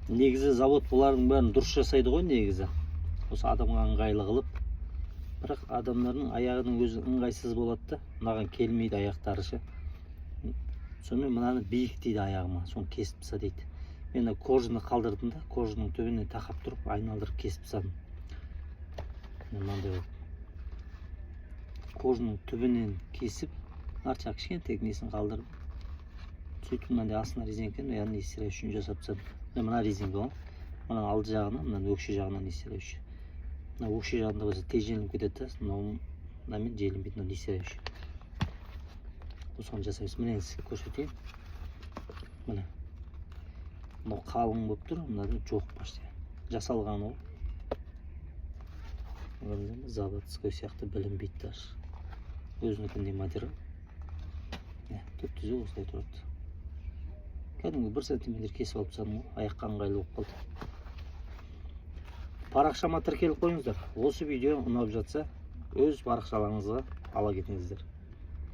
Негізі завод бұлардың бәрін дұрыс жасайды ғой негізі. Осы адамға ыңғайлы қылып. Бірақ адамдардың аяғының өзі ыңғайсыз болады да. Мынаған келмейді аяқтары ше. Сонымен мынаны биік дейді аяғыма. Соны кесіп таса дейді. Мен кожаны қалдырдым да, кожаның түбіне тақап тұрып, айналдырып кесіп тасадым. Мынандай кожаның түбінен кесіп, арча кішкентай несін қалдырдым. Сөйтіп мынандай астына резинка, яғни несіре үшін жасап тастадым. Мына резинка ғой. Мына алды жағынан, мына өкше жағынан несіре үшін. Мына өкше жағында болса тез желініп кетеді да, мынамен желінбейді, мына несіре үшін. Осыны жасаймыз. Міне көрсетейін. Міне. Мынау қалың болып тұр, мынада жоқ почти. Жасалған ол. Заводской сияқты білінбейді даже. Өзінікіндей материал. Түп-түзу осылай тұрады. Кәдімгі 1 сантиметр кесіп алып тастадым ғой, аяққа ыңғайлы болып қалды. Парақшама тіркеліп қойыңыздар. Осы видео ұнап жатса, өз парақшаларыңызға ала кетіңіздер.